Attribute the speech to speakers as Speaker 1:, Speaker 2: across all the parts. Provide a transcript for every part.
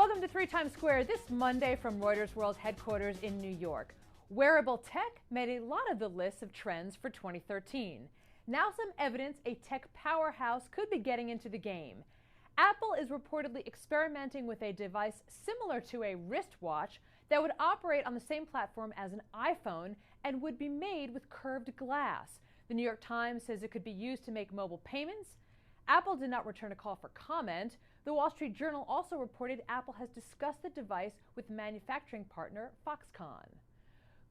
Speaker 1: Welcome to 3 Times Square this Monday from Reuters World Headquarters in New York. Wearable tech made a lot of the lists of trends for 2013. Now some evidence a tech powerhouse could be getting into the game. Apple is reportedly experimenting with a device similar to a wristwatch that would operate on the same platform as an iPhone and would be made with curved glass. The New York Times says it could be used to make mobile payments. Apple did not return a call for comment. The Wall Street Journal also reported Apple has discussed the device with manufacturing partner Foxconn.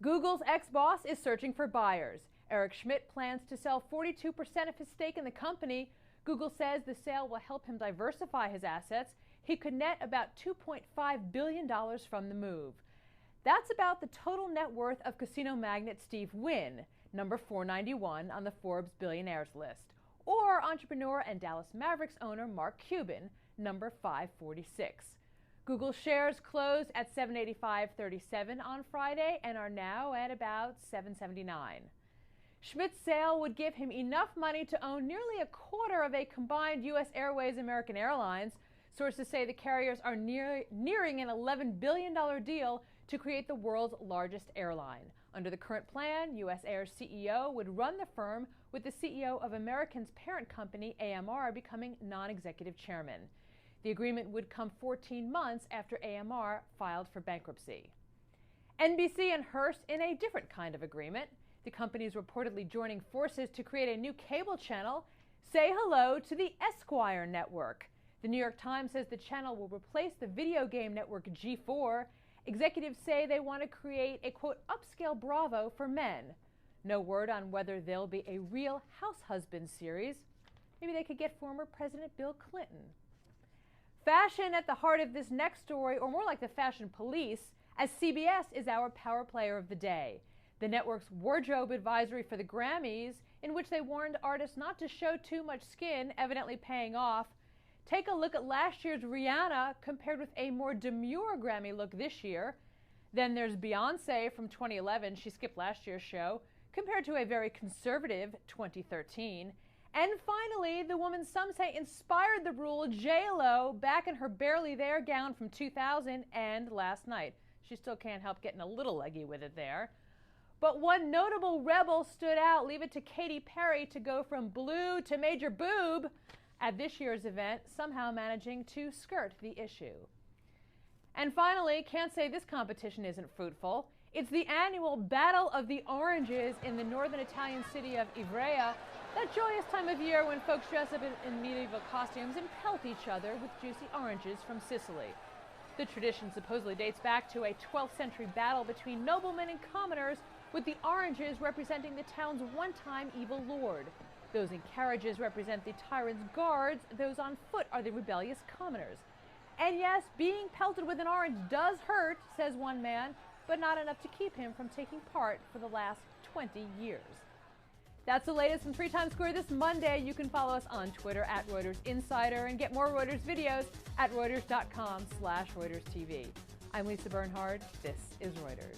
Speaker 1: Google's ex-boss is searching for buyers. Eric Schmidt plans to sell 42% of his stake in the company. Google says the sale will help him diversify his assets. He could net about $2.5 billion from the move. That's about the total net worth of casino magnate Steve Wynn, number 491 on the Forbes billionaires list, or entrepreneur and Dallas Mavericks owner Mark Cuban, number 546. Google shares closed at $785.37 on Friday and are now at about $779. Schmidt's sale would give him enough money to own nearly a quarter of a combined U.S. Airways American Airlines. Sources say the carriers are nearing an $11 billion deal to create the world's largest airline. Under the current plan, U.S. Air's CEO would run the firm, with the CEO of American's parent company, AMR, becoming non-executive chairman. The agreement would come 14 months after AMR filed for bankruptcy. NBC and Hearst in a different kind of agreement. The company is reportedly joining forces to create a new cable channel. Say hello to the Esquire network. The New York Times says the channel will replace the video game network G4. Executives say they want to create a, quote, upscale Bravo for men. No word on whether there'll be a Real House Husband series. Maybe they could get former President Bill Clinton. Fashion at the heart of this next story, or more like the fashion police, as CBS is our power player of the day. The network's wardrobe advisory for the Grammys, in which they warned artists not to show too much skin, evidently paying off. Take a look at last year's Rihanna compared with a more demure Grammy look this year. Then there's Beyoncé from 2011, she skipped last year's show, compared to a very conservative 2013. And finally, the woman some say inspired the rule, J.Lo, back in her Barely There gown from 2000 and last night. She still can't help getting a little leggy with it there. But one notable rebel stood out. Leave it to Katy Perry to go from blue to major boob at this year's event, somehow managing to skirt the issue. And finally, can't say this competition isn't fruitful. It's the annual Battle of the Oranges in the northern Italian city of Ivrea, that joyous time of year when folks dress up in medieval costumes and pelt each other with juicy oranges from Sicily. The tradition supposedly dates back to a 12th century battle between noblemen and commoners, with the oranges representing the town's one-time evil lord. Those in carriages represent the tyrant's guards, those on foot are the rebellious commoners. And yes, being pelted with an orange does hurt, says one man, but not enough to keep him from taking part for the last 20 years. That's the latest from 3 Times Square this Monday. You can follow us on Twitter at Reuters Insider and get more Reuters videos at Reuters.com/ReutersTV. I'm Lisa Bernhard. This is Reuters.